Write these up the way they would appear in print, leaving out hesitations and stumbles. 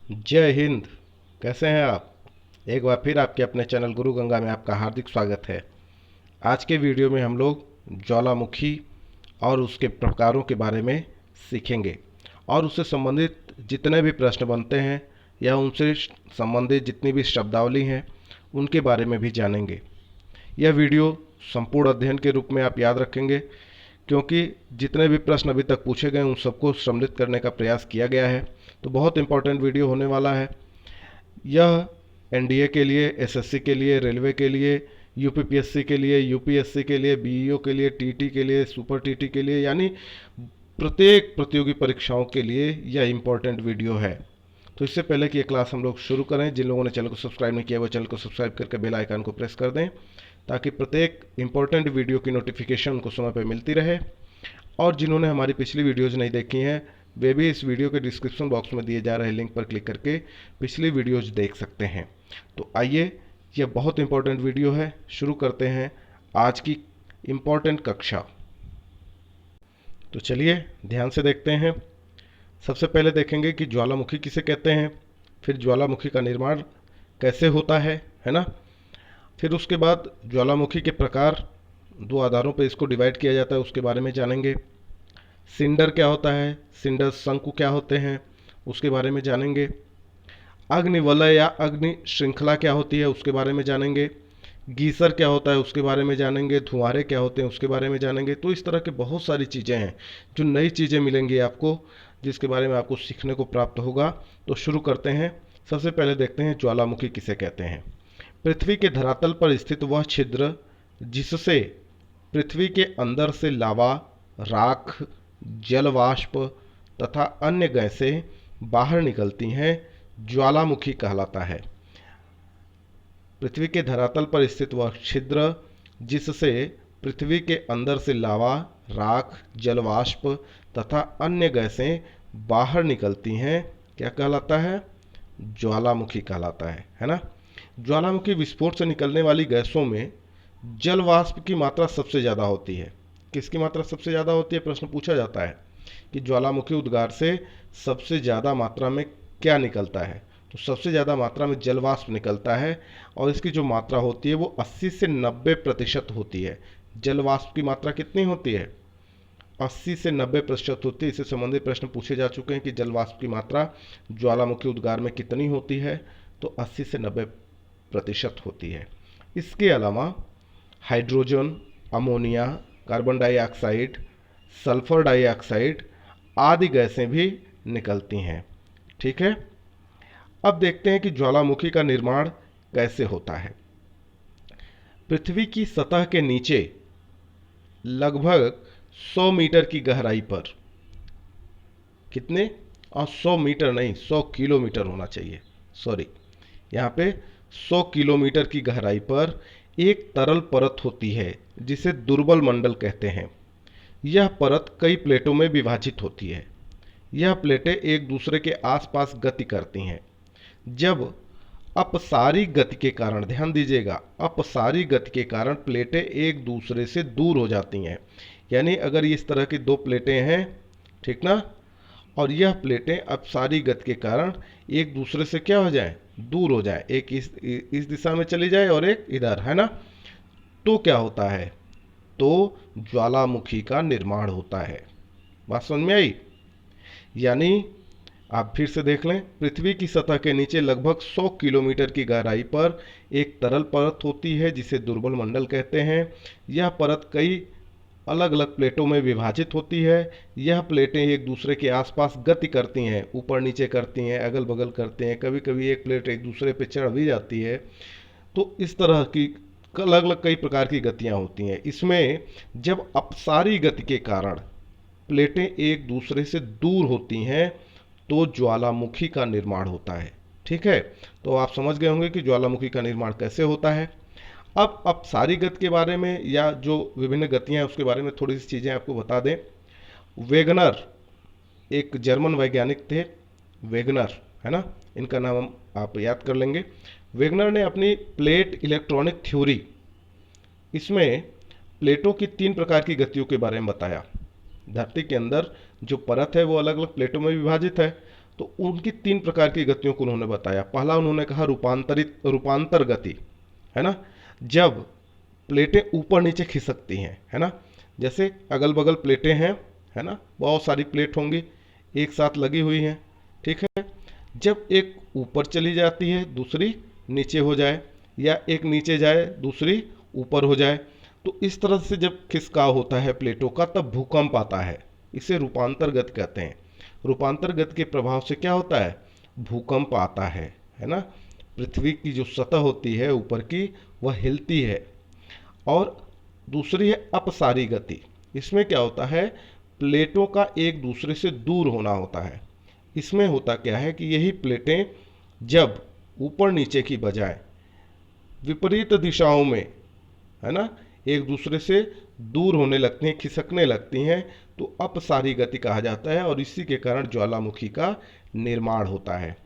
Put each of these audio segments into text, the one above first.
जय हिंद। कैसे हैं आप? एक बार फिर आपके अपने चैनल गुरु गंगा में आपका हार्दिक स्वागत है। आज के वीडियो में हम लोग ज्वालामुखी और उसके प्रकारों के बारे में सीखेंगे और उससे संबंधित जितने भी प्रश्न बनते हैं या उनसे संबंधित जितनी भी शब्दावली हैं उनके बारे में भी जानेंगे। यह वीडियो संपूर्ण अध्ययन के रूप में आप याद रखेंगे, क्योंकि जितने भी प्रश्न अभी तक पूछे गए उन सबको सम्मिलित करने का प्रयास किया गया है। तो बहुत इंपॉर्टेंट वीडियो होने वाला है यह। एनडीए के लिए, एसएससी के लिए, रेलवे के लिए, यूपीपीएससी के लिए, यूपीएससी के लिए, बीईओ के लिए, टीटी के लिए, सुपर टीटी के लिए, यानी प्रत्येक प्रतियोगी परीक्षाओं के लिए यह इंपॉर्टेंट वीडियो है। तो इससे पहले कि ये क्लास हम लोग शुरू करें, जिन लोगों ने चैनल को सब्सक्राइब नहीं किया वो चैनल को सब्सक्राइब करके बेल आइकन को प्रेस कर दें, ताकि प्रत्येक इंपॉर्टेंट वीडियो की नोटिफिकेशन उनको समय पर मिलती रहे। और जिन्होंने हमारी पिछली वीडियोज़ नहीं देखी हैं वे भी इस वीडियो के डिस्क्रिप्शन बॉक्स में दिए जा रहे लिंक पर क्लिक करके पिछली वीडियोज़ देख सकते हैं। तो आइए, यह बहुत इंपॉर्टेंट वीडियो है, शुरू करते हैं आज की इम्पॉर्टेंट कक्षा। तो चलिए ध्यान से देखते हैं। सबसे पहले देखेंगे कि ज्वालामुखी किसे कहते हैं, फिर ज्वालामुखी का निर्माण कैसे होता है ना। फिर उसके बाद ज्वालामुखी के प्रकार, दो आधारों पर इसको डिवाइड किया जाता है, उसके बारे में जानेंगे। सिंडर क्या होता है, सिंडर शंकु क्या होते हैं, उसके बारे में जानेंगे। अग्निवलय या अग्नि श्रृंखला क्या होती है, उसके बारे में जानेंगे। गीसर क्या होता है, उसके बारे में जानेंगे। धुआंरे क्या होते हैं, उसके बारे में जानेंगे। तो इस तरह के बहुत सारी चीज़ें हैं जो नई चीज़ें मिलेंगी आपको, जिसके बारे में आपको सीखने को प्राप्त होगा। तो शुरू करते हैं। सबसे पहले देखते हैं ज्वालामुखी किसे कहते हैं। पृथ्वी के धरातल पर स्थित वह छिद्र जिससे पृथ्वी के अंदर से लावा, राख, जलवाष्प तथा अन्य गैसें बाहर निकलती हैं, ज्वालामुखी कहलाता है। पृथ्वी के धरातल पर स्थित वह छिद्र जिससे पृथ्वी के अंदर से लावा, राख, जलवाष्प तथा अन्य गैसें बाहर निकलती हैं, क्या कहलाता है? ज्वालामुखी कहलाता है ना। ज्वालामुखी विस्फोट से निकलने वाली गैसों में जलवाष्प की मात्रा सबसे ज़्यादा होती है। किसकी मात्रा सबसे ज़्यादा होती है, प्रश्न पूछा जाता है कि ज्वालामुखी उद्गार से सबसे ज़्यादा मात्रा में क्या निकलता है। तो सबसे ज़्यादा मात्रा में जलवाष्प निकलता है और इसकी जो मात्रा होती है वो 80 से 90% होती है। जलवाष्प की मात्रा कितनी होती है? 80 से 90% होती है। इससे संबंधित प्रश्न पूछे जा चुके हैं कि जलवाष्प की मात्रा ज्वालामुखी उद्गार में कितनी होती है, तो 80 से 90% होती है। इसके अलावा hydrogen, ammonia, carbon dioxide, sulphur dioxide आदि गैसें भी निकलती हैं। ठीक है, अब देखते हैं कि ज्वालामुखी का निर्माण कैसे होता है। पृथ्वी की सतह के नीचे लगभग 100 मीटर की गहराई पर, कितने? और 100 मीटर नहीं, 100 किलोमीटर होना चाहिए, सॉरी, यहाँ पे 100 किलोमीटर की गहराई पर एक तरल परत होती है जिसे दुर्बल मंडल कहते हैं। यह परत कई प्लेटों में विभाजित होती है। यह प्लेटें एक दूसरे के आसपास गति करती हैं। जब अपसारी गति के कारण, ध्यान दीजिएगा, अपसारी गति के कारण प्लेटें एक दूसरे से दूर हो जाती हैं। यानी अगर इस तरह की दो प्लेटें हैं, ठीक ना, और यह प्लेटें अपसारी गति के कारण एक दूसरे से क्या हो जाए, दूर हो जाए, एक इस दिशा में चली जाए और एक इधर, है ना। तो क्या होता है? तो ज्वालामुखी का निर्माण होता है। बात समझ में आई? यानी आप फिर से देख लें, पृथ्वी की सतह के नीचे लगभग 100 किलोमीटर की गहराई पर एक तरल परत होती है जिसे दुर्बल मंडल कहते हैं। यह परत कई अलग अलग प्लेटों में विभाजित होती है। यह प्लेटें एक दूसरे के आसपास गति करती हैं, ऊपर नीचे करती हैं, अगल बगल करते हैं, कभी कभी एक प्लेट एक दूसरे पे चढ़ भी जाती है। तो इस तरह की अलग अलग कई प्रकार की गतियां होती हैं। इसमें जब अपसारी गति के कारण प्लेटें एक दूसरे से दूर होती हैं तो ज्वालामुखी का निर्माण होता है। ठीक है, तो आप समझ गए होंगे कि ज्वालामुखी का निर्माण कैसे होता है। अब अपसारी गति के बारे में या जो विभिन्न गतियां हैं उसके बारे में थोड़ी सी चीज़ें आपको बता दें। वेगनर एक जर्मन वैज्ञानिक थे, वेगनर, है ना, इनका नाम आप याद कर लेंगे। वेगनर ने अपनी प्लेट इलेक्ट्रॉनिक थ्योरी, इसमें प्लेटों की 3 प्रकार की गतियों के बारे में बताया। धरती के अंदर जो परत है वो अलग अलग प्लेटों में विभाजित है, तो उनकी 3 प्रकार की गतियों को उन्होंने बताया। पहला उन्होंने कहा रूपांतर गति, है ना, जब प्लेटें ऊपर नीचे खिसकती हैं, है ना, जैसे अगल बगल प्लेटें हैं, है ना, बहुत सारी प्लेट होंगी एक साथ लगी हुई हैं, ठीक है। जब एक ऊपर चली जाती है दूसरी नीचे हो जाए, या एक नीचे जाए दूसरी ऊपर हो जाए, तो इस तरह से जब खिसकाव होता है प्लेटों का तब भूकंप आता है। इसे रूपांतर गति कहते हैं। रूपांतर गति के प्रभाव से क्या होता है, भूकंप आता है ना। पृथ्वी की जो सतह होती है ऊपर की वह हिलती है। और दूसरी है अपसारी गति। इसमें क्या होता है, प्लेटों का एक दूसरे से दूर होना होता है। इसमें होता क्या है कि यही प्लेटें जब ऊपर नीचे की बजाय विपरीत दिशाओं में, है ना, एक दूसरे से दूर होने लगती हैं, खिसकने लगती हैं, तो अपसारी गति कहा जाता है और इसी के कारण ज्वालामुखी का निर्माण होता है।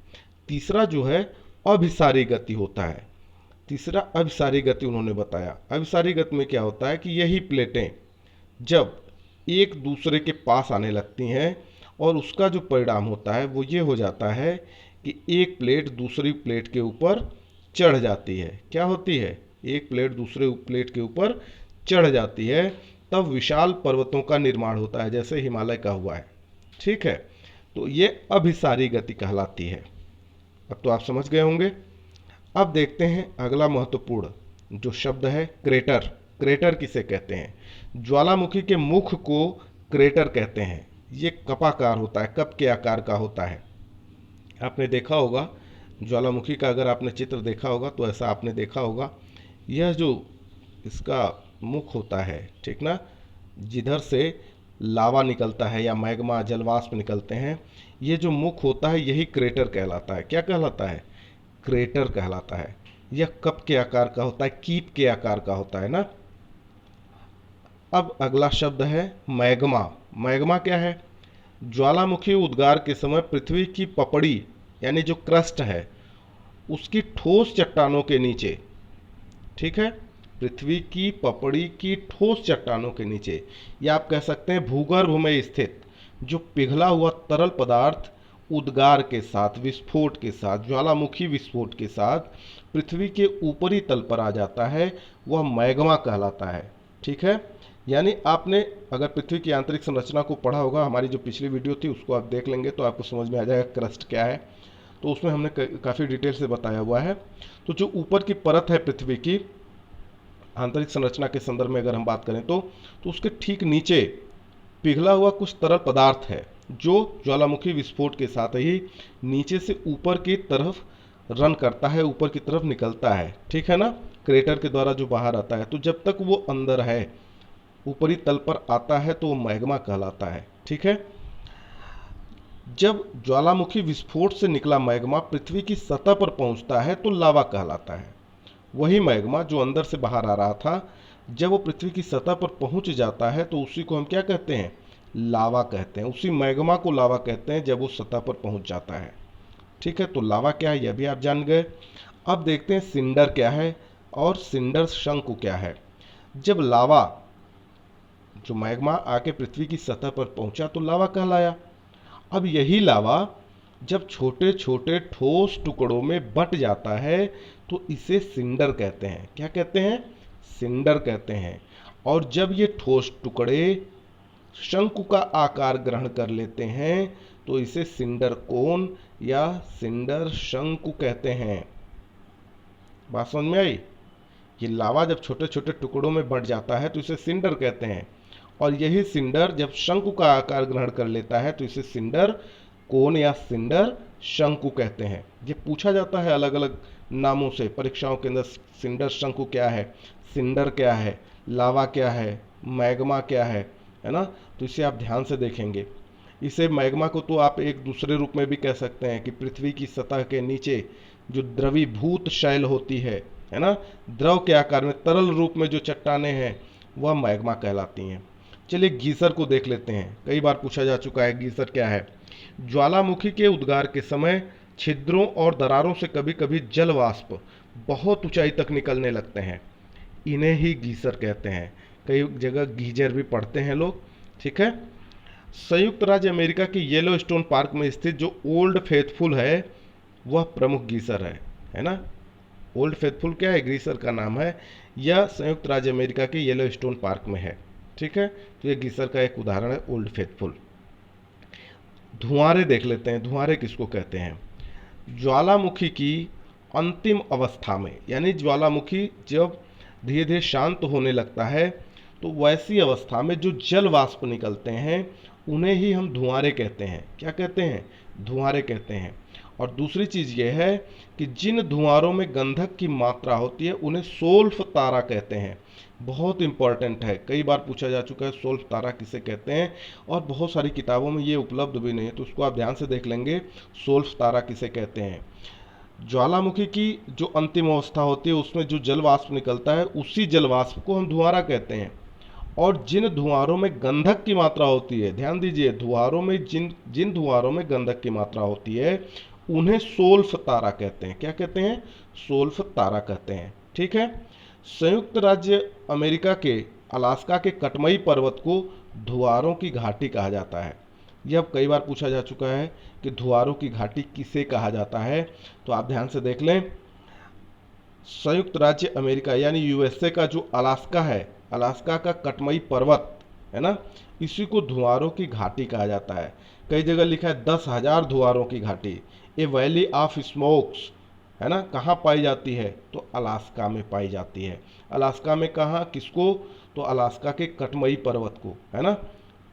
तीसरा जो है अभिसारी गति होता है। तीसरा अभिसारी गति उन्होंने बताया। अभिसारी गति में क्या होता है कि यही प्लेटें जब एक दूसरे के पास आने लगती हैं और उसका जो परिणाम होता है वो ये हो जाता है कि एक प्लेट दूसरी प्लेट के ऊपर चढ़ जाती है। क्या होती है, एक प्लेट दूसरे प्लेट के ऊपर चढ़ जाती है, तब विशाल पर्वतों का निर्माण होता है, जैसे हिमालय का हुआ है, ठीक है। तो ये अभिसारी गति कहलाती है। अब तो आप समझ गए होंगे। अब देखते हैं अगला महत्वपूर्ण जो शब्द है क्रेटर। क्रेटर किसे कहते हैं, ज्वालामुखी के मुख को क्रेटर कहते हैं। ये कपाकार होता है, कप के आकार का होता है। आपने देखा होगा ज्वालामुखी का, अगर आपने चित्र देखा होगा तो ऐसा आपने देखा होगा। यह जो इसका मुख होता है, ठीक ना, जिधर से लावा निकलता है या मैग्मा जलवाष्प निकलते हैं, ये जो मुख होता है यही क्रेटर कहलाता है। क्या कहलाता है, क्रेटर कहलाता है। यह कप के आकार का होता है, कीप के आकार का होता है ना। अब अगला शब्द है मैग्मा। मैग्मा क्या है, ज्वालामुखी उद्गार के समय पृथ्वी की पपड़ी यानी जो क्रस्ट है उसकी ठोस चट्टानों के नीचे, ठीक है, पृथ्वी की पपड़ी की ठोस चट्टानों के नीचे, या आप कह सकते हैं भूगर्भ में स्थित जो पिघला हुआ तरल पदार्थ उद्गार के साथ, विस्फोट के साथ, ज्वालामुखी विस्फोट के साथ पृथ्वी के ऊपरी तल पर आ जाता है, वह मैग्मा कहलाता है, ठीक है। यानी आपने अगर पृथ्वी की आंतरिक संरचना को पढ़ा होगा, हमारी जो पिछली वीडियो थी उसको आप देख लेंगे तो आपको समझ में आ जाएगा क्रस्ट क्या है। तो उसमें हमने काफ़ी डिटेल से बताया हुआ है। तो जो ऊपर की परत है पृथ्वी की आंतरिक संरचना के संदर्भ में अगर हम बात करें तो उसके ठीक नीचे पिघला हुआ कुछ तरल पदार्थ है जो ज्वालामुखी विस्फोट के साथ ही नीचे से ऊपर की तरफ रन करता है, ऊपर की तरफ निकलता है, ठीक है ना, क्रेटर के द्वारा जो बाहर आता है। तो जब तक वो अंदर है, ऊपरी तल पर आता है, तो वो मैग्मा कहलाता है, ठीक है। जब ज्वालामुखी विस्फोट से निकला मैग्मा पृथ्वी की सतह पर पहुंचता है तो लावा कहलाता है। वही मैग्मा जो अंदर से बाहर आ रहा था, जब वो पृथ्वी की सतह पर पहुंच जाता है तो उसी को हम क्या कहते हैं, लावा कहते हैं। उसी मैग्मा को लावा कहते हैं जब वो सतह पर पहुंच जाता है, ठीक है। तो लावा क्या है यह भी आप जान गए। अब देखते हैं सिंडर क्या है और सिंडर शंकु क्या है। जब लावा जो मैग्मा आके पृथ्वी की सतह पर पहुंचा तो लावा कहलाया। अब यही लावा जब छोटे छोटे ठोस टुकड़ों में बट जाता है तो इसे सिंडर कहते हैं। क्या कहते हैं, सिंडर कहते हैं। और जब ये ठोस टुकड़े शंकु का आकार ग्रहण कर लेते हैं तो इसे सिंडर कोन या सिंडर शंकु कहते हैं। बात समझ में आई। ये लावा जब छोटे छोटे टुकड़ों में बट जाता है तो इसे सिंडर कहते हैं, और यही सिंडर जब शंकु का आकार ग्रहण कर लेता है तो इसे सिंडर कोन या सिंडर शंकु कहते हैं। ये पूछा जाता है अलग अलग नामों से परीक्षाओं के अंदर, सिंडर शंकु क्या है, सिंडर क्या है, लावा क्या है, मैग्मा क्या है ना। तो इसे आप ध्यान से देखेंगे। इसे मैग्मा को तो आप एक दूसरे रूप में भी कह सकते हैं कि पृथ्वी की सतह के नीचे जो द्रवीभूत शैल होती है ना, द्रव के आकार में तरल रूप में जो चट्टानें हैं वह मैग्मा कहलाती हैं। चलिए गीसर को देख लेते हैं। कई बार पूछा जा चुका है गीसर क्या है। ज्वालामुखी के उद्गार के समय छिद्रों और दरारों से कभी कभी जल वाष्प बहुत ऊंचाई तक निकलने लगते हैं, इन्हें ही गीसर कहते हैं। कई जगह गीजर भी पढ़ते हैं लोग, ठीक है। संयुक्त राज्य अमेरिका के येलोस्टोन पार्क में स्थित जो ओल्ड फेथफुल है वह प्रमुख गीसर है ना। ओल्ड फेथफुल क्या है, गीसर का नाम है। यह संयुक्त राज्य अमेरिका के येलोस्टोन पार्क में है। ठीक है, तो ये गीसर का एक उदाहरण है ओल्ड फेथफुल। धुआंरे देख लेते हैं। धुआंरे किसको कहते हैं? ज्वालामुखी की अंतिम अवस्था में, यानी ज्वालामुखी जब धीरे धीरे शांत होने लगता है तो वैसी अवस्था में जो जल वाष्प निकलते हैं उन्हें ही हम धुआंरे कहते हैं। क्या कहते हैं? धुआंरे कहते हैं। और दूसरी चीज़ यह है कि जिन धुआंरों में गंधक की मात्रा होती है उन्हें सोल्फ तारा कहते हैं। बहुत इंपॉर्टेंट है, कई बार पूछा जा चुका है सोल्फ तारा किसे कहते हैं, और बहुत सारी किताबों में ये उपलब्ध भी नहीं है, तो उसको आप ध्यान से देख लेंगे, सोल्फ तारा किसे कहते हैं। ज्वालामुखी की जो अंतिम अवस्था होती है उसमें जो जल वाष्प निकलता है उसी जल वाष्प को हम धुआंरा कहते हैं। और जिन धुआंरों में गंधक की मात्रा होती है, ध्यान दीजिए, धुआंरों में जिन धुआंरों में गंधक की मात्रा होती है उन्हें सोल्फ तारा कहते हैं। क्या कहते हैं? सोल्फ तारा कहते हैं। ठीक है। संयुक्त राज्य अमेरिका के अलास्का के कटमई पर्वत को धुआंरों की घाटी कहा जाता है। यह अब कई बार पूछा जा चुका है कि धुआंरों की घाटी किसे कहा जाता है, तो आप ध्यान से देख लें। संयुक्त राज्य अमेरिका यानी यूएसए का जो अलास्का है, अलास्का का कटमई पर्वत है ना, इसी को धुआंरों की घाटी कहा जाता है। कई जगह लिखा है 10,000 धुआंरों की घाटी, ए वैली ऑफ स्मोक्स, है ना। कहाँ पाई जाती है? तो अलास्का में पाई जाती है। अलास्का में कहाँ, किसको? तो अलास्का के कटमई पर्वत को, है ना।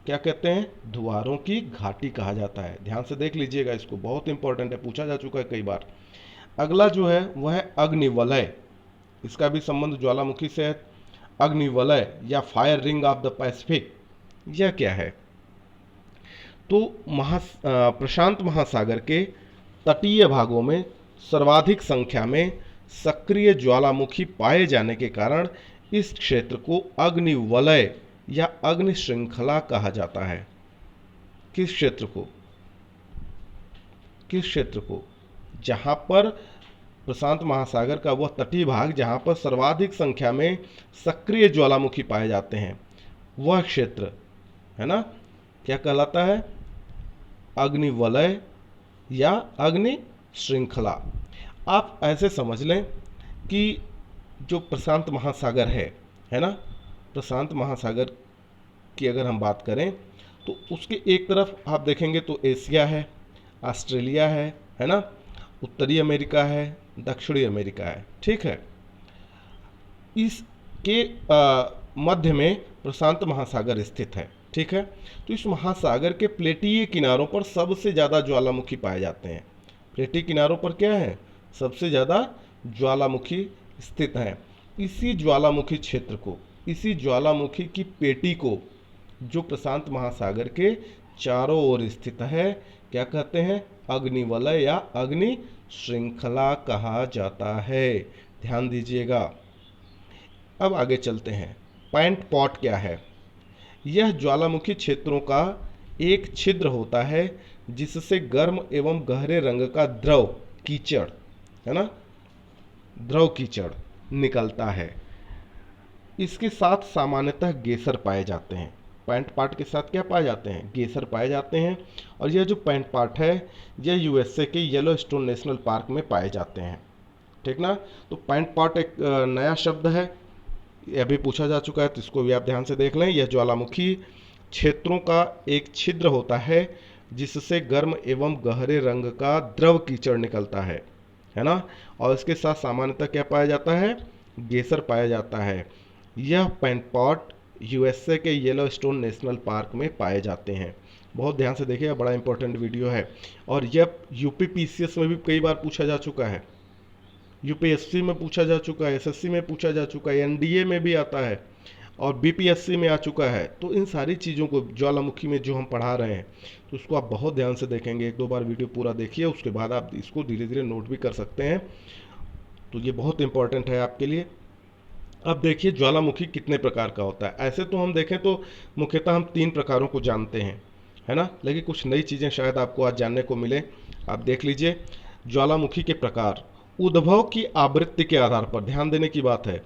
क्या कहते हैं? धुआंरों की घाटी कहा जाता है। ध्यान से देख लीजिएगा, इसको बहुत इंपॉर्टेंट है, पूछा जा चुका है कई बार। अगला जो है वह है अग्निवलय। इसका भी संबंध ज्वालामुखी से है। अग्निवलय या fire ring of the Pacific, यह क्या है? तो प्रशांत महासागर के तटीय भागों में सर्वाधिक संख्या में सक्रिय ज्वालामुखी पाए जाने के कारण इस क्षेत्र को अग्निवलय या अग्नि श्रृंखला कहा जाता है। किस क्षेत्र को? किस क्षेत्र को? जहां पर प्रशांत महासागर का वह तटीय भाग जहां पर सर्वाधिक संख्या में सक्रिय ज्वालामुखी पाए जाते हैं, वह क्षेत्र, है ना, क्या कहलाता है? अग्निवलय या अग्नि श्रृंखला। आप ऐसे समझ लें कि जो प्रशांत महासागर है ना, प्रशांत महासागर की अगर हम बात करें तो उसके एक तरफ आप देखेंगे तो एशिया है, ऑस्ट्रेलिया है ना, उत्तरी अमेरिका है, दक्षिणी अमेरिका है। ठीक है। इसके मध्य में प्रशांत महासागर स्थित है। ठीक है। तो इस महासागर के प्लेटीय किनारों पर सबसे ज़्यादा ज्वालामुखी पाए जाते हैं। प्लेटीय किनारों पर क्या है? सबसे ज़्यादा ज्वालामुखी स्थित हैं। इसी ज्वालामुखी क्षेत्र को, इसी ज्वालामुखी की पेटी को जो प्रशांत महासागर के चारों ओर स्थित है, क्या कहते हैं? अग्निवलय या अग्नि श्रृंखला कहा जाता है। ध्यान दीजिएगा। अब आगे चलते हैं। पैंट पॉट क्या है? यह ज्वालामुखी क्षेत्रों का एक छिद्र होता है जिससे गर्म एवं गहरे रंग का द्रव कीचड़, है ना, द्रव कीचड़ निकलता है। इसके साथ सामान्यतः गेसर पाए जाते हैं। पैंट पार्ट के साथ क्या पाए जाते हैं? गेसर पाए जाते हैं। और यह जो पैंट पार्ट है यह यूएसए के येलोस्टोन नेशनल पार्क में पाए जाते हैं। ठीक ना। तो पैंट पार्ट एक नया शब्द है, यह भी पूछा जा चुका है, तो इसको भी आप ध्यान से देख लें। यह ज्वालामुखी क्षेत्रों का एक छिद्र होता है जिससे गर्म एवं गहरे रंग का द्रव कीचड़ निकलता है ना। और इसके साथ सामान्यतः क्या पाया जाता है? गेसर पाया जाता है। यह पैंट पॉट यूएसए के येलोस्टोन नेशनल पार्क में पाए जाते हैं। बहुत ध्यान से देखिए, बड़ा इंपॉर्टेंट वीडियो है। और यह यूपीपीसीएस में भी कई बार पूछा जा चुका है, यूपीएससी में पूछा जा चुका है, एसएससी में पूछा जा चुका है, एनडीए में भी आता है और बीपीएससी में आ चुका है। तो इन सारी चीज़ों को ज्वालामुखी में जो हम पढ़ा रहे हैं तो उसको आप बहुत ध्यान से देखेंगे। एक दो बार वीडियो पूरा देखिए, उसके बाद आप इसको धीरे धीरे नोट भी कर सकते हैं। तो ये बहुत इंपॉर्टेंट है आपके लिए। अब देखिए ज्वालामुखी कितने प्रकार का होता है। ऐसे तो हम देखें तो मुख्यतः हम 3 प्रकारों को जानते हैं, है ना, लेकिन कुछ नई चीज़ें शायद आपको आज जानने को मिले। आप देख लीजिए ज्वालामुखी के प्रकार। उद्भव की आवृत्ति के आधार पर, ध्यान देने की बात है,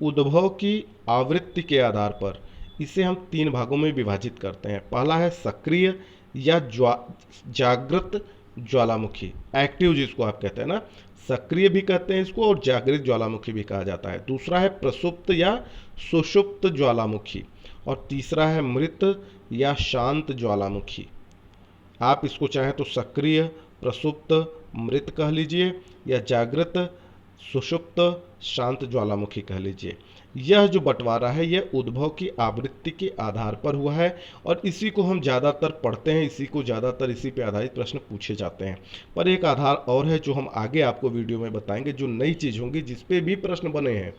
उद्भव की आवृत्ति के आधार पर इसे हम 3 भागों में विभाजित करते हैं। पहला है सक्रिय या जागृत ज्वालामुखी, एक्टिव जिसको आप कहते हैं ना, सक्रिय भी कहते हैं इसको और जागृत ज्वालामुखी भी कहा जाता है। दूसरा है प्रसुप्त या सुषुप्त ज्वालामुखी और तीसरा है मृत या शांत ज्वालामुखी। आप इसको चाहें तो सक्रिय, प्रसुप्त, मृत कह लीजिए या जागृत, सुषुप्त, शांत ज्वालामुखी कह लीजिए। यह जो बंटवारा है यह उद्भव की आवृत्ति के आधार पर हुआ है और इसी को हम ज़्यादातर पढ़ते हैं, इसी पे आधारित प्रश्न पूछे जाते हैं। पर एक आधार और है जो हम आगे आपको वीडियो में बताएंगे, जो नई चीज़ होंगी जिस पे भी प्रश्न बने हैं।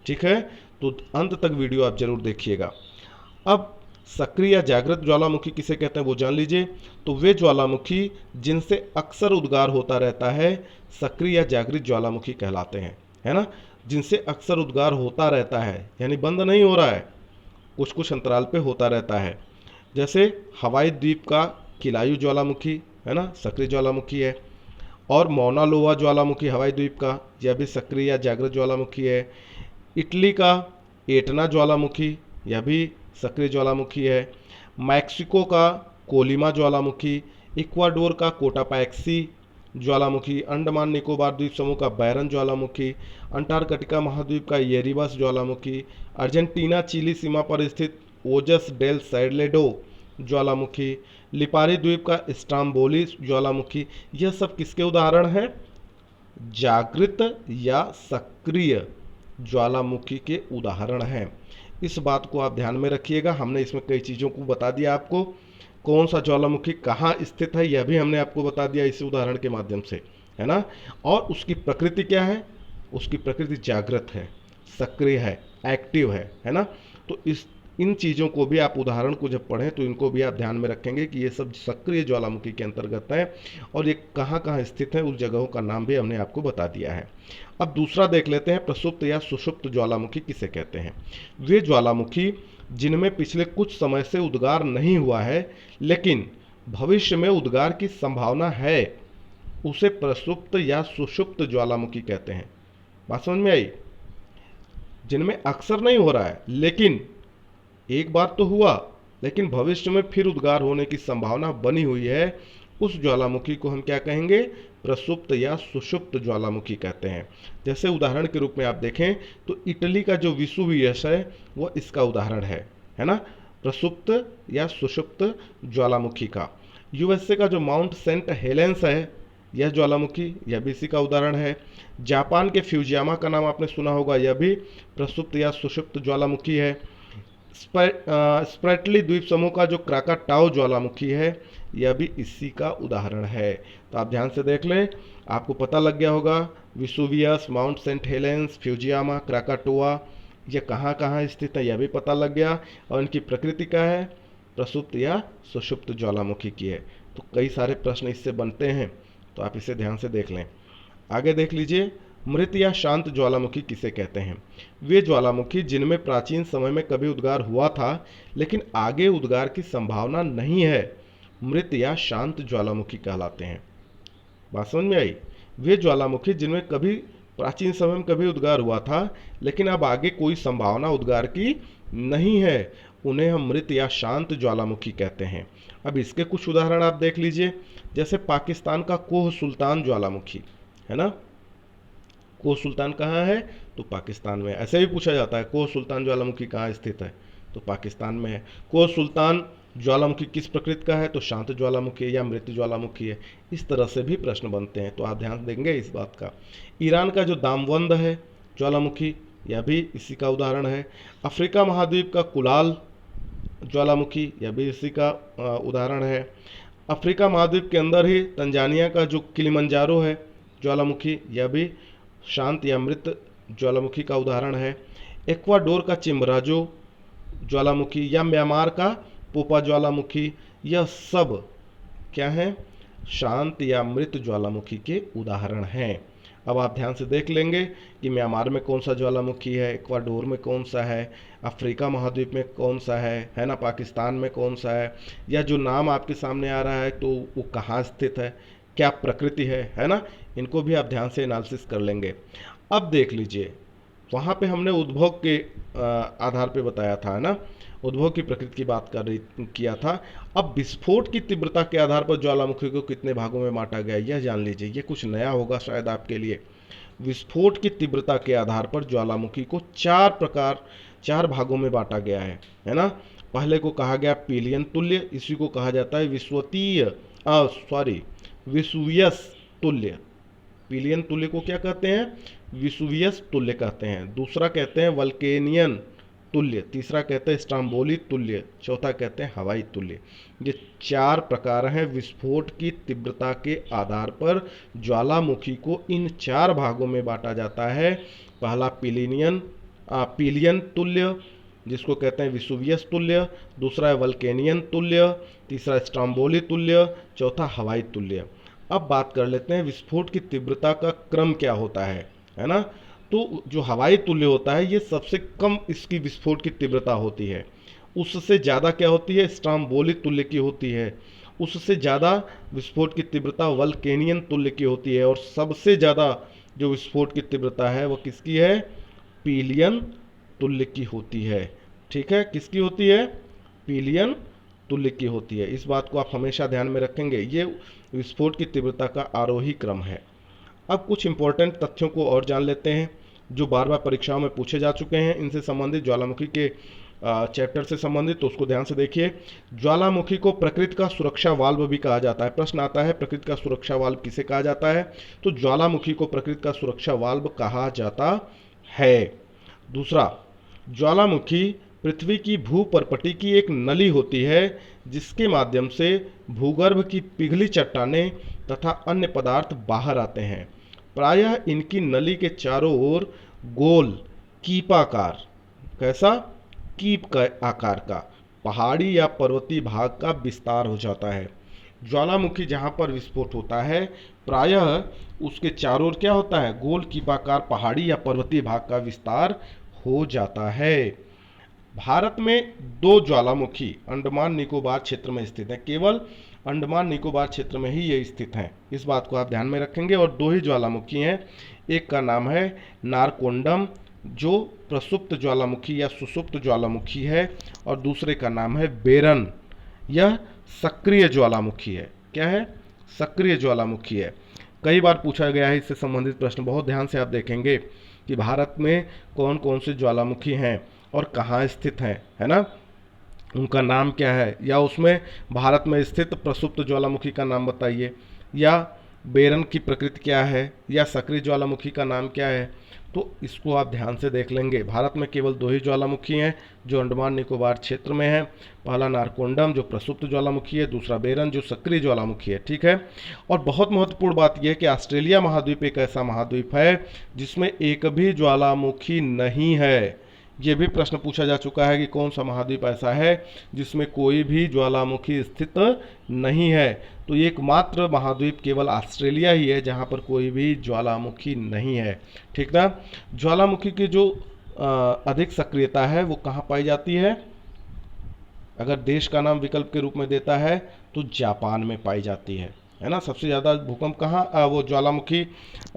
ठीक है, तो अंत तक वीडियो आप जरूर देखिएगा। अब सक्रिय या जागृत ज्वालामुखी किसे कहते हैं वो जान लीजिए। तो वे ज्वालामुखी जिनसे अक्सर उद्गार होता रहता है सक्रिय या जागृत ज्वालामुखी कहलाते हैं, है ना। जिनसे अक्सर उद्गार होता रहता है यानी बंद नहीं हो रहा है, कुछ कुछ अंतराल पे होता रहता है। जैसे हवाई द्वीप का किलायु ज्वालामुखी है ना, सक्रिय ज्वालामुखी है। और मौना लोवा ज्वालामुखी हवाई द्वीप का, यह भी सक्रिय या जागृत ज्वालामुखी है। इटली का एटना ज्वालामुखी, यह भी सक्रिय ज्वालामुखी है। मैक्सिको का कोलिमा ज्वालामुखी, इक्वाडोर का कोटापैक्सी ज्वालामुखी, अंडमान निकोबार द्वीप समूह का बैरन ज्वालामुखी, अंटार्कटिका महाद्वीप का येरिबस ज्वालामुखी, अर्जेंटीना चिली सीमा पर स्थित ओजस डेल सैडलेडो ज्वालामुखी, लिपारी द्वीप का स्ट्राम्बोली ज्वालामुखी। यह सब किसके उदाहरण हैं? जागृत या सक्रिय ज्वालामुखी के उदाहरण हैं। इस बात को आप ध्यान में रखिएगा। हमने इसमें कई चीज़ों को बता दिया आपको, कौन सा ज्वालामुखी कहाँ स्थित है यह भी हमने आपको बता दिया इस उदाहरण के माध्यम से, है ना। और उसकी प्रकृति क्या है? उसकी प्रकृति जागृत है, सक्रिय है, एक्टिव है ना। तो इन चीज़ों को भी आप उदाहरण को जब पढ़ें तो इनको भी आप ध्यान में रखेंगे कि ये सब सक्रिय ज्वालामुखी के अंतर्गत हैं और ये कहाँ कहाँ स्थित है, उस जगहों का नाम भी हमने आपको बता दिया है। अब दूसरा देख लेते हैं, प्रसुप्त या सुषुप्त ज्वालामुखी किसे कहते हैं? वे ज्वालामुखी जिनमें पिछले कुछ समय से उद्गार नहीं हुआ है लेकिन भविष्य में उद्गार की संभावना है, उसे प्रसुप्त या सुषुप्त ज्वालामुखी कहते हैं। बात समझ में आई? जिनमें अक्सर नहीं हो रहा है लेकिन एक बार तो हुआ, लेकिन भविष्य में फिर उद्गार होने की संभावना बनी हुई है, उस ज्वालामुखी को हम क्या कहेंगे? प्रसुप्त या सुषुप्त ज्वालामुखी कहते हैं। जैसे उदाहरण के रूप में आप देखें तो इटली का जो वेसुवियस है वह इसका उदाहरण है ना, प्रसुप्त या सुषुप्त ज्वालामुखी का। यूएसए का जो माउंट सेंट हेलेंस है यह ज्वालामुखी, यह भी इसी का उदाहरण है। जापान के फ्यूजियामा का नाम आपने सुना होगा, यह भी प्रसुप्त या सुषुप्त ज्वालामुखी है। स्प्रेटली द्वीप समूह का जो क्राकाटाओ ज्वालामुखी है यह भी इसी का उदाहरण है। तो आप ध्यान से देख लें, आपको पता लग गया होगा Vesuvius, Mount Saint Helens, Fujiyama, Krakatoa ये कहाँ कहाँ स्थित है यह भी पता लग गया और इनकी प्रकृति क्या है? प्रसुप्त या सुषुप्त ज्वालामुखी की है। तो कई सारे प्रश्न इससे बनते हैं, तो आप इसे ध्यान से देख लें। आगे देख लीजिए, मृत या शांत ज्वालामुखी किसे कहते हैं? वे ज्वालामुखी जिनमें प्राचीन समय में कभी उद्गार हुआ था लेकिन आगे उद्गार की संभावना नहीं है, मृत या शांत ज्वालामुखी कहलाते हैं। बात समझ में आई? वे ज्वालामुखी जिनमें कभी प्राचीन समय में कभी उद्गार हुआ था लेकिन अब आगे कोई संभावना उद्गार की नहीं है, उन्हें हम मृत या शांत ज्वालामुखी कहते हैं। अब इसके कुछ उदाहरण आप देख लीजिए। जैसे पाकिस्तान का कोह सुल्तान ज्वालामुखी, है ना। कोह सुल्तान कहाँ है? तो पाकिस्तान में। ऐसे भी पूछा जाता है कोह सुल्तान ज्वालामुखी कहाँ स्थित है? तो पाकिस्तान में है। कोह सुल्तान ज्वालामुखी किस प्रकृति का है? तो शांत ज्वालामुखी है या मृत ज्वालामुखी है। इस तरह से भी प्रश्न बनते हैं, तो आप ध्यान देंगे इस बात का। ईरान का जो दामवंद है ज्वालामुखी, यह भी इसी का उदाहरण है। अफ्रीका महाद्वीप का कुलाल ज्वालामुखी, यह भी इसी का उदाहरण है। अफ्रीका महाद्वीप के अंदर ही तंजानिया का जो किलिमंजारो है ज्वालामुखी, यह भी शांत या मृत ज्वालामुखी का उदाहरण है। इक्वाडोर का चिम्बराजो ज्वालामुखी या म्यांमार का पोपा ज्वालामुखी, यह सब क्या है? शांत या मृत ज्वालामुखी के उदाहरण हैं। अब आप ध्यान से देख लेंगे कि म्यांमार में कौन सा ज्वालामुखी है, इक्वाडोर में कौन सा है, अफ्रीका महाद्वीप में कौन सा है ना, पाकिस्तान में कौन सा है, या जो नाम आपके सामने आ रहा है तो वो कहाँ स्थित है, क्या प्रकृति है ना। इनको भी आप ध्यान से एनालिसिस कर लेंगे। अब देख लीजिए, वहाँ पे हमने उद्भव के आधार पे बताया था, है ना। उद्भव की प्रकृति की बात किया था। अब विस्फोट की तीव्रता के आधार पर ज्वालामुखी को कितने भागों में बांटा गया यह जान लीजिए। ये कुछ नया होगा शायद आपके लिए। विस्फोट की तीव्रता के आधार पर ज्वालामुखी को चार भागों में बांटा गया है ना। पहले को कहा गया पीलियन तुल्य, इसी को कहा जाता है विसुवियस तुल्य। पीलियन तुल्य को क्या कहते हैं? विसुवियस तुल्य कहते हैं। दूसरा कहते हैं वल्केनियन तुल्य, तीसरा कहते हैं स्ट्रोम्बोली तुल्य, चौथा कहते हैं हवाई तुल्य। ये चार प्रकार हैं विस्फोट की तीव्रता के आधार पर ज्वालामुखी को इन चार भागों में बांटा जाता है। पहला पीलियन तुल्य जिसको कहते हैं विसुवियस तुल्य, दूसरा है वल्केनियन तुल्य, तीसरा स्ट्रोम्बोली तुल्य, चौथा हवाई तुल्य। अब बात कर लेते हैं विस्फोट की तीव्रता का क्रम क्या होता है ना। तो जो हवाई तुल्य होता है ये सबसे कम इसकी विस्फोट की तीव्रता होती है। उससे ज़्यादा क्या होती है? स्ट्रोम्बोली तुल्य की होती है। उससे ज़्यादा विस्फोट की तीव्रता वल्केनियन तुल्य की होती है। और सबसे ज़्यादा जो विस्फोट की तीव्रता है वो किसकी है? पीलियन तुल्य की होती है। ठीक है, किसकी होती है? पीलियन तुल्य की होती है। इस बात को आप हमेशा ध्यान में रखेंगे। ये विस्फोट की तीव्रता का आरोही क्रम है। अब कुछ इंपॉर्टेंट तथ्यों को और जान लेते हैं जो बार बार परीक्षाओं में पूछे जा चुके हैं। इनसे संबंधित ज्वालामुखी के चैप्टर से संबंधित, तो उसको ध्यान से देखिए। ज्वालामुखी को प्रकृति का सुरक्षा वाल्व भी कहा जाता है। प्रश्न आता है प्रकृति का सुरक्षा वाल्व किसे कहा जाता है? तो ज्वालामुखी को प्रकृति का सुरक्षा वाल्व कहा जाता है। दूसरा, ज्वालामुखी पृथ्वी की भूपर्पटी की एक नली होती है जिसके माध्यम से भूगर्भ की पिघली चट्टानें तथा अन्य पदार्थ बाहर आते हैं। प्रायः इनकी नली के चारों ओर गोल कीपाकार, कैसा? कीप का आकार का पहाड़ी या पर्वतीय भाग का विस्तार हो जाता है। ज्वालामुखी जहाँ पर विस्फोट होता है प्रायः उसके चारों ओर क्या होता है? गोल कीपाकार पहाड़ी या पर्वतीय भाग का विस्तार हो जाता है। भारत में दो ज्वालामुखी अंडमान निकोबार क्षेत्र में स्थित है। केवल अंडमान निकोबार क्षेत्र में ही ये स्थित हैं। इस बात को आप ध्यान में रखेंगे। और दो ही ज्वालामुखी हैं। एक का नाम है नारकोंडम जो प्रसुप्त ज्वालामुखी या सुसुप्त ज्वालामुखी है, और दूसरे का नाम है बेरन, यह सक्रिय ज्वालामुखी है। क्या है? सक्रिय ज्वालामुखी है। कई बार पूछा गया है इससे संबंधित प्रश्न। बहुत ध्यान से आप देखेंगे कि भारत में कौन कौन से ज्वालामुखी हैं और कहाँ स्थित हैं, है ना, उनका नाम क्या है, या उसमें भारत में स्थित प्रसुप्त ज्वालामुखी का नाम बताइए, या बेरन की प्रकृति क्या है, या सक्रिय ज्वालामुखी का नाम क्या है। तो इसको आप ध्यान से देख लेंगे। भारत में केवल दो ही ज्वालामुखी हैं जो अंडमान निकोबार क्षेत्र में है। पहला नारकोंडम जो प्रसुप्त ज्वालामुखी है, दूसरा बेरन जो सक्रिय ज्वालामुखी है। ठीक है। और बहुत महत्वपूर्ण बात यह है कि ऑस्ट्रेलिया महाद्वीप एक ऐसा महाद्वीप है जिसमें एक भी ज्वालामुखी नहीं है। ये भी प्रश्न पूछा जा चुका है कि कौन सा महाद्वीप ऐसा है जिसमें कोई भी ज्वालामुखी स्थित नहीं है। तो एकमात्र महाद्वीप केवल ऑस्ट्रेलिया ही है जहाँ पर कोई भी ज्वालामुखी नहीं है। ठीक ना। ज्वालामुखी की जो अधिक सक्रियता है वो कहाँ पाई जाती है? अगर देश का नाम विकल्प के रूप में देता है तो जापान में पाई जाती है ना। सबसे ज़्यादा भूकंप कहाँ, वो ज्वालामुखी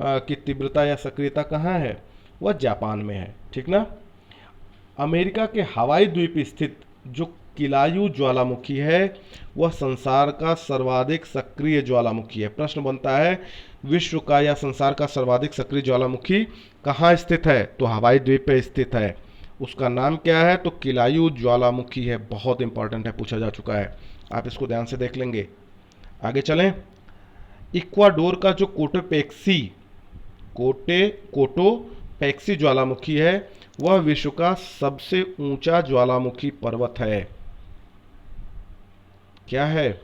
की तीव्रता या सक्रियता कहाँ है? वह जापान में है। ठीक ना। अमेरिका के हवाई द्वीप स्थित जो किलायू ज्वालामुखी है वह संसार का सर्वाधिक सक्रिय ज्वालामुखी है। प्रश्न बनता है विश्व का या संसार का सर्वाधिक सक्रिय ज्वालामुखी कहाँ स्थित है? तो हवाई द्वीप पे स्थित है। उसका नाम क्या है? तो किलायू ज्वालामुखी है। बहुत इंपॉर्टेंट है, पूछा जा चुका है। आप इसको ध्यान से देख लेंगे। आगे चलें। इक्वाडोर का जो कोटोपैक्सी ज्वालामुखी है वह विश्व का सबसे ऊंचा ज्वालामुखी पर्वत है। क्या है?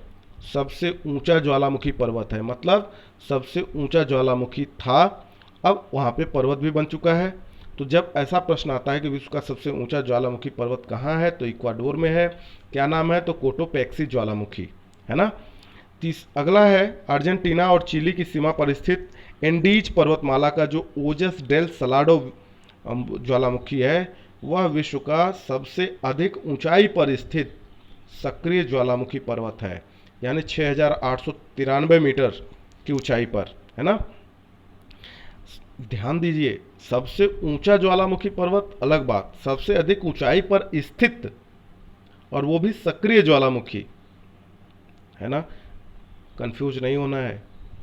सबसे ऊंचा ज्वालामुखी पर्वत है, मतलब सबसे ऊंचा ज्वालामुखी था, अब वहां पे पर्वत भी बन चुका है। तो जब ऐसा प्रश्न आता है कि विश्व का सबसे ऊंचा ज्वालामुखी पर्वत कहाँ है, तो इक्वाडोर में है। क्या नाम है? तो कोटोपैक्सी ज्वालामुखी, है ना। अगला है अर्जेंटीना और चिली की सीमा पर स्थित एंडीज पर्वतमाला का जो ओजस डेल सलाडो ज्वालामुखी है वह विश्व का सबसे अधिक ऊंचाई पर स्थित सक्रिय ज्वालामुखी पर्वत है, यानी 6893 मीटर की ऊंचाई पर, है ना। ध्यान दीजिए, सबसे ऊंचा ज्वालामुखी पर्वत अलग बात, सबसे अधिक ऊंचाई पर स्थित और वो भी सक्रिय ज्वालामुखी, है ना। कंफ्यूज नहीं होना है,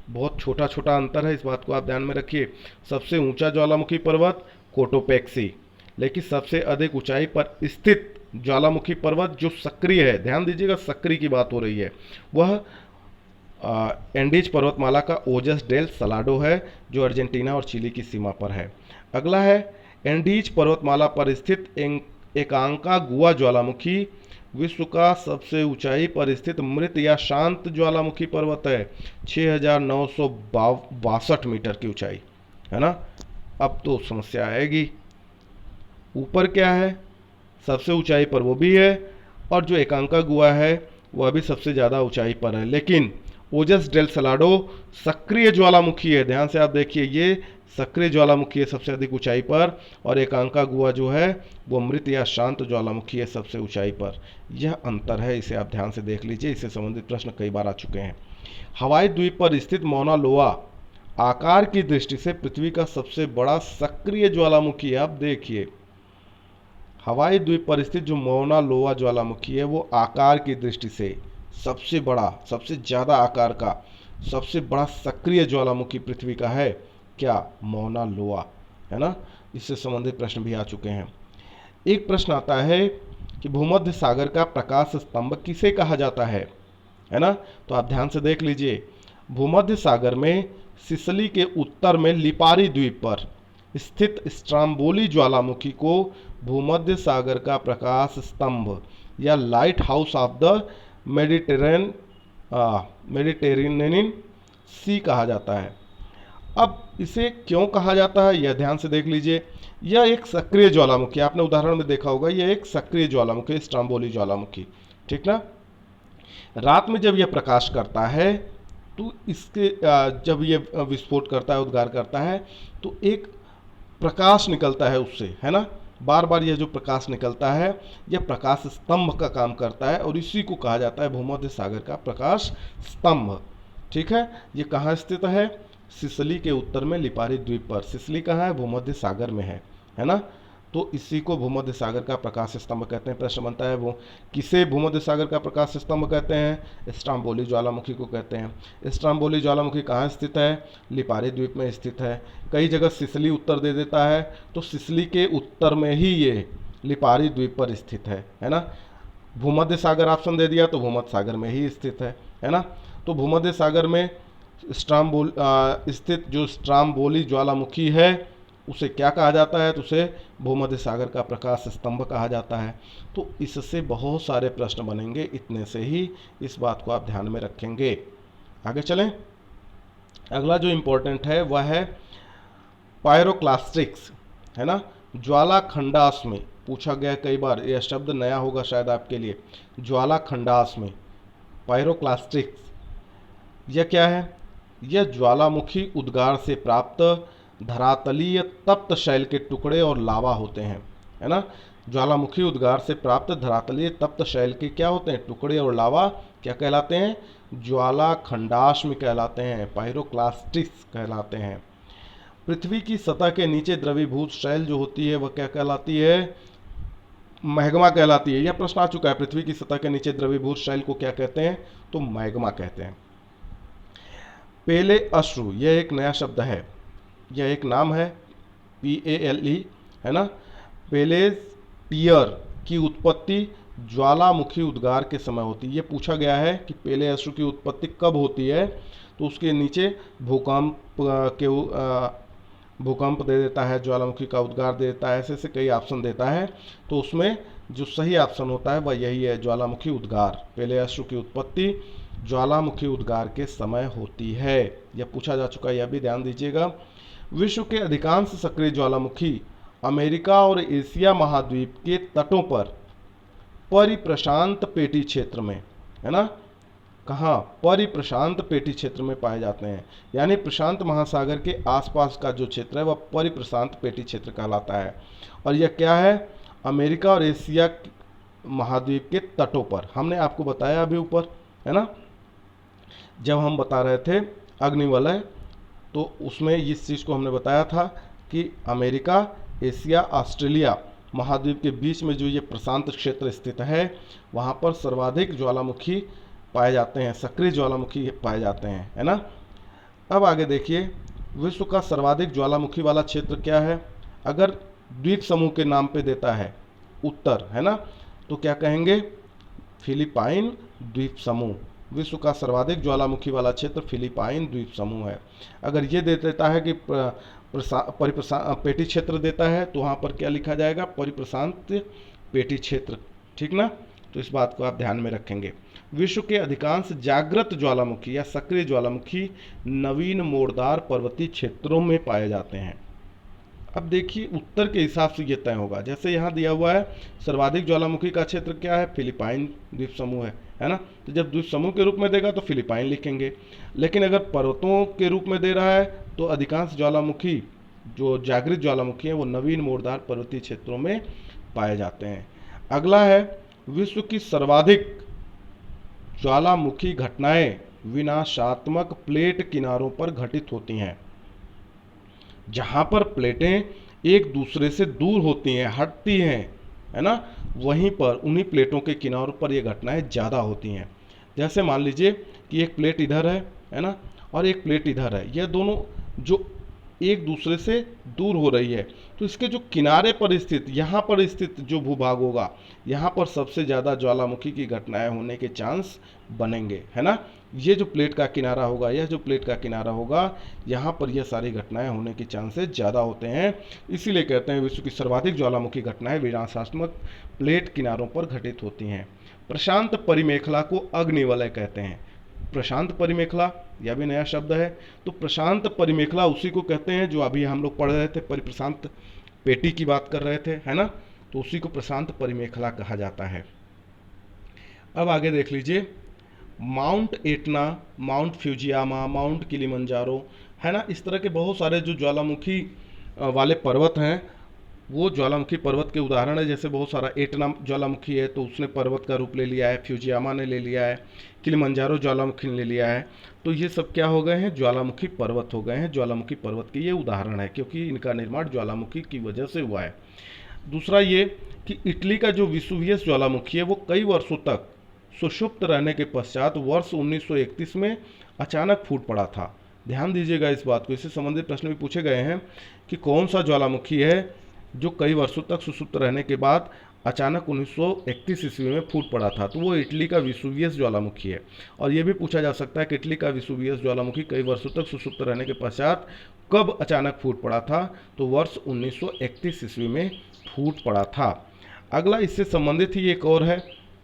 बहुत छोटा छोटा अंतर है, इस बात को आप ध्यान में रखिए। सबसे ऊंचा ज्वालामुखी पर्वत कोटोपेक्सी, लेकिन सबसे अधिक ऊंचाई पर स्थित ज्वालामुखी पर्वत जो सक्रिय है, ध्यान दीजिएगा सक्रिय की बात हो रही है, वह एंडीज पर्वतमाला का ओजस डेल सलाडो है, जो अर्जेंटीना और चिली की सीमा पर है। अगला है एंडीज पर्वतमाला पर स्थित एकांका गुआ ज्वालामुखी विश्व का सबसे ऊंचाई पर स्थित मृत या शांत ज्वालामुखी पर्वत है, 6,962 मीटर की ऊंचाई, है ना। अब तो समस्या आएगी, ऊपर क्या है, सबसे ऊंचाई पर वो भी है, और जो एकांका गुआ है वह भी सबसे ज़्यादा ऊंचाई पर है, लेकिन ओजस डेल सलाडो सक्रिय ज्वालामुखी है, ध्यान से आप देखिए, ये सक्रिय ज्वालामुखी है सबसे अधिक ऊंचाई पर, और एकांका गुआ जो है वो मृत या शांत ज्वालामुखी है सबसे ऊंचाई पर। यह अंतर है, इसे आप ध्यान से देख लीजिए, इससे संबंधित प्रश्न कई बार आ चुके हैं। हवाई द्वीप पर स्थित मौना लोआ आकार की दृष्टि से पृथ्वी का सबसे बड़ा सक्रिय ज्वालामुखी है। आप देखिए, हवाई द्वीप पर स्थित जो मौना लोआ ज्वालामुखी है वो आकार की दृष्टि से सबसे बड़ा, सबसे ज़्यादा आकार का, सबसे बड़ा सक्रिय ज्वालामुखी पृथ्वी का है, क्या, मौना लोआ, है ना। इससे संबंधित प्रश्न भी आ चुके हैं। एक प्रश्न आता है कि भूमध्य सागर का प्रकाश स्तंभ किसे कहा जाता है ना। तो आप ध्यान से देख लीजिए, भूमध्य सागर में सिसली के उत्तर में लिपारी द्वीप पर स्थित स्ट्राम्बोली ज्वालामुखी को भूमध्य सागर का प्रकाश स्तंभ या lighthouse of the Mediterranean sea कहा जाता है। अब इसे क्यों कहा जाता है यह ध्यान से देख लीजिए। यह एक सक्रिय ज्वालामुखी, आपने उदाहरण में देखा होगा, यह एक सक्रिय ज्वालामुखी, स्ट्राम्बोली ज्वालामुखी, ठीक ना। रात में जब यह प्रकाश करता है तो इसके जब यह विस्फोट करता है, उद्गार करता है, तो एक प्रकाश निकलता है उससे, है ना। बार बार यह जो प्रकाश निकलता है यह प्रकाश स्तंभ का काम करता है, और इसी को कहा जाता है भूमध्य सागर का प्रकाश स्तंभ, ठीक है। ये कहाँ स्थित है, सिसली के उत्तर में लिपारी द्वीप पर। सिसली कहाँ है, भूमध्य सागर में है ना। तो इसी को भूमध्य सागर का प्रकाश स्तंभ कहते हैं। प्रश्न बनता है वो किसे भूमध्य सागर का प्रकाश स्तंभ कहते हैं, स्ट्राम्बोली ज्वालामुखी को कहते हैं। स्ट्राम्बोली ज्वालामुखी कहाँ स्थित है, लिपारी द्वीप में स्थित है। कई जगह सिसली उत्तर दे देता है, तो सिसली के उत्तर में ही ये लिपारी द्वीप पर स्थित है ना। भूमध्य सागर ऑप्शन दे दिया तो भूमध्य सागर में ही स्थित है ना। तो भूमध्य सागर में स्थित जो स्ट्राम्बोली ज्वालामुखी है उसे क्या कहा जाता है, तो उसे भूमध्य सागर का प्रकाश स्तंभ कहा जाता है। तो इससे बहुत सारे प्रश्न बनेंगे, इतने से ही इस बात को आप ध्यान में रखेंगे। आगे चलें। अगला जो इम्पोर्टेंट है वह है पायरोक्लास्टिक्स, है ना। ज्वालाखंडास में पूछा गया कई बार, यह शब्द नया होगा शायद आपके लिए। ज्वालाखंडास में पायरोक्लास्टिक्स, यह क्या है, यह ज्वालामुखी उद्गार से प्राप्त धरातलीय तप्त शैल के टुकड़े और लावा होते हैं, है ना। ज्वालामुखी उद्गार से प्राप्त धरातलीय तप्त शैल के क्या होते हैं, टुकड़े और लावा क्या कहलाते हैं, ज्वालाखंडाश्म कहलाते हैं, पायरोक्लास्टिक्स कहलाते हैं। पृथ्वी की सतह के नीचे द्रवीभूत शैल जो होती है वह क्या कहलाती है, मैग्मा कहलाती है। यह प्रश्न आ चुका है, पृथ्वी की सतह के नीचे द्रवीभूत शैल को क्या कहते हैं, तो मैग्मा कहते हैं। पेले अश्रु, यह एक नया शब्द है, यह एक नाम है, PALE, है ना। पेलेज टीयर की उत्पत्ति ज्वालामुखी उद्गार के समय होती है। ये पूछा गया है कि पेले अश्रु की उत्पत्ति कब होती है, तो उसके नीचे भूकंप दे देता है, ज्वालामुखी का उद्गार दे देता है, ऐसे ऐसे कई ऑप्शन देता है। तो उसमें जो सही ऑप्शन होता है वह यही है, ज्वालामुखी उद्गार। पेले अश्रु की उत्पत्ति ज्वालामुखी उद्गार के समय होती है, यह पूछा जा चुका है, यह भी ध्यान दीजिएगा। विश्व के अधिकांश सक्रिय ज्वालामुखी अमेरिका और एशिया महाद्वीप के तटों पर परिप्रशांत पेटी क्षेत्र में, है ना, कहाँ, परिप्रशांत पेटी क्षेत्र में पाए जाते हैं। यानी प्रशांत महासागर के आसपास का जो क्षेत्र है वह परिप्रशांत पेटी क्षेत्र कहलाता है। और यह क्या है, अमेरिका और एशिया महाद्वीप के तटों पर। हमने आपको बताया अभी ऊपर, है ना, जब हम बता रहे थे अग्निवलय, तो उसमें इस चीज़ को हमने बताया था कि अमेरिका, एशिया, ऑस्ट्रेलिया महाद्वीप के बीच में जो ये प्रशांत क्षेत्र स्थित है, वहाँ पर सर्वाधिक ज्वालामुखी पाए जाते हैं, सक्रिय ज्वालामुखी पाए जाते हैं, है ना। अब आगे देखिए, विश्व का सर्वाधिक ज्वालामुखी वाला क्षेत्र क्या है? अगर द्वीप समूह के नाम पे देता है उत्तर, है ना, तो क्या कहेंगे? फिलिपाइन द्वीप समूह। विश्व का सर्वाधिक ज्वालामुखी वाला क्षेत्र फिलिपाइन द्वीप समूह है। अगर ये दे देता है कि पेटी क्षेत्र देता है, तो वहाँ पर क्या लिखा जाएगा? परिप्रशांत पेटी क्षेत्र, ठीक ना। तो इस बात को आप ध्यान में रखेंगे। विश्व के अधिकांश जागृत ज्वालामुखी या सक्रिय ज्वालामुखी नवीन मोड़दार पर्वतीय क्षेत्रों में पाए जाते हैं। अब देखिए उत्तर के हिसाब से ये तय होगा। जैसे यहाँ दिया हुआ है सर्वाधिक ज्वालामुखी का क्षेत्र क्या है? फिलिपाइन द्वीप समूह है ना। तो जब द्वीप समूह के रूप में देगा तो फिलिपाइन लिखेंगे, लेकिन अगर पर्वतों के रूप में दे रहा है तो अधिकांश ज्वालामुखी जो जागृत ज्वालामुखी है वो नवीन मोड़दार पर्वतीय क्षेत्रों में पाए जाते हैं। अगला है, विश्व की सर्वाधिक ज्वालामुखी घटनाएं विनाशात्मक प्लेट किनारों पर घटित होती हैं। जहां पर प्लेटें एक दूसरे से दूर होती हैं, हटती हैं, है ना, वहीं पर उन्हीं प्लेटों के किनारों पर ये घटनाएं ज़्यादा होती हैं। जैसे मान लीजिए कि एक प्लेट इधर है ना, और एक प्लेट इधर है, यह दोनों जो एक दूसरे से दूर हो रही है, तो इसके जो किनारे पर स्थित, यहाँ पर स्थित जो भूभाग होगा, यहाँ पर सबसे ज़्यादा ज्वालामुखी की घटनाएं होने के चांस बनेंगे, है ना। ये जो प्लेट का किनारा होगा, यह जो प्लेट का किनारा होगा, यहाँ पर यह सारी घटनाएं होने के चांसेस ज़्यादा होते हैं। इसीलिए कहते हैं विश्व की सर्वाधिक ज्वालामुखी घटनाएं विनाशात्मक प्लेट किनारों पर घटित होती हैं। प्रशांत परिमेखला को अग्निवलय कहते हैं। प्रशांत परिमेखला, यह भी नया शब्द है। तो प्रशांत परिमेखला उसी को कहते हैं जो अभी हम लोग पढ़ रहे थे, परिप्रशांत पेटी की बात कर रहे थे, है ना, तो उसी को प्रशांत परिमेखला कहा जाता है। अब आगे देख लीजिए, mount Etna, mount Fujiyama, mount Kilimanjaro, है ना, इस तरह के बहुत सारे जो ज्वालामुखी वाले पर्वत हैं वो ज्वालामुखी पर्वत के उदाहरण है। जैसे बहुत सारा एटना ज्वालामुखी है तो उसने पर्वत का रूप ले लिया है, फ्यूजियामा ने ले लिया है, किलिमंजारो ज्वालामुखी ने ले लिया है। तो ये सब क्या हो गए हैं? ज्वालामुखी पर्वत हो गए हैं। ज्वालामुखी पर्वत के ये उदाहरण है क्योंकि इनका निर्माण ज्वालामुखी की वजह से हुआ है। दूसरा ये कि इटली का जो वेसुवियस ज्वालामुखी है वो कई वर्षों तक सुषुप्त रहने के पश्चात वर्ष 1931 में अचानक फूट पड़ा था। ध्यान दीजिएगा इस बात को, इससे संबंधित प्रश्न भी पूछे गए हैं कि कौन सा ज्वालामुखी है जो कई वर्षों तक सुषुप्त रहने के बाद अचानक 1931 ईस्वी में फूट पड़ा था। तो वो इटली का वेसुवियस ज्वालामुखी है। और ये भी पूछा जा सकता है कि इटली का वेसुवियस ज्वालामुखी कई वर्षों तक सुषुप्त रहने के पश्चात कब अचानक फूट पड़ा था? तो वर्ष 1931 ईस्वी में फूट पड़ा था। अगला इससे संबंधित ही एक और है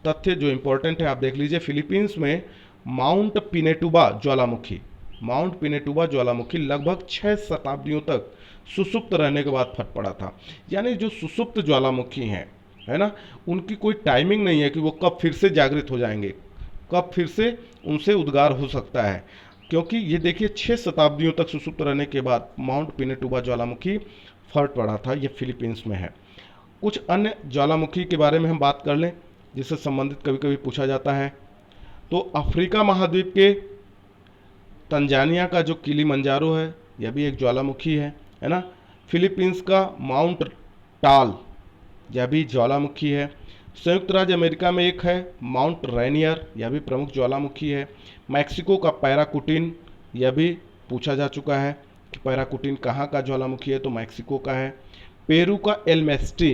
तथ्य जो इम्पोर्टेंट है, आप देख लीजिए। फिलीपींस में माउंट पिनेटुबा ज्वालामुखी, माउंट पिनेटुबा ज्वालामुखी लगभग 6 शताब्दियों तक सुषुप्त रहने के बाद फट पड़ा था। यानी जो सुषुप्त ज्वालामुखी हैं, है ना, उनकी कोई टाइमिंग नहीं है कि वो कब फिर से जागृत हो जाएंगे, कब फिर से उनसे उद्गार हो सकता है। क्योंकि ये देखिए 6 शताब्दियों तक सुषुप्त रहने के बाद माउंट पिनेटुबा ज्वालामुखी फट पड़ा था। ये फिलीपींस में है। कुछ अन्य ज्वालामुखी के बारे में हम बात कर लें जिससे संबंधित कभी कभी पूछा जाता है। तो अफ्रीका महाद्वीप के तंजानिया का जो किलिमंजारो है यह भी एक ज्वालामुखी है ना। फिलीपींस का माउंट टाल यह भी ज्वालामुखी है। संयुक्त राज्य अमेरिका में एक है माउंट रेनियर, यह भी प्रमुख ज्वालामुखी है। मैक्सिको का पैराकुटिन, यह भी पूछा जा चुका है कि पैराकुटिन कहाँ का ज्वालामुखी है, तो मैक्सिको का है। पेरू का एल्मिस्ट्री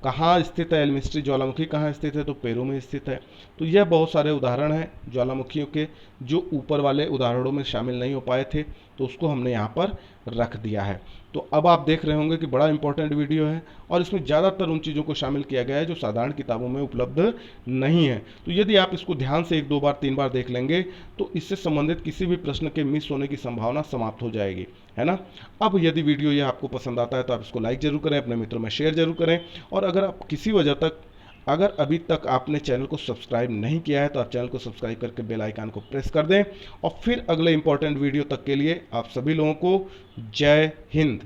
कहाँ स्थित है? एल्मिस्ट्री ज्वालामुखी कहाँ स्थित है? तो पेरू में स्थित है। तो यह बहुत सारे उदाहरण हैं ज्वालामुखियों के जो ऊपर वाले उदाहरणों में शामिल नहीं हो पाए थे, तो उसको हमने यहाँ पर रख दिया है। तो अब आप देख रहे होंगे कि बड़ा इंपॉर्टेंट वीडियो है और इसमें ज़्यादातर उन चीज़ों को शामिल किया गया है जो साधारण किताबों में उपलब्ध नहीं है। तो यदि आप इसको ध्यान से 1-2 बार 3 बार देख लेंगे तो इससे संबंधित किसी भी प्रश्न के मिस होने की संभावना समाप्त हो जाएगी, है ना। अब यदि वीडियो ये आपको पसंद आता है तो आप इसको लाइक जरूर करें, अपने मित्रों में शेयर जरूर करें। और अगर आप किसी वजह तक अगर अभी तक आपने चैनल को सब्सक्राइब नहीं किया है तो आप चैनल को सब्सक्राइब करके बेल आइकन को प्रेस कर दें। और फिर अगले इंपॉर्टेंट वीडियो तक के लिए आप सभी लोगों को जय हिंद।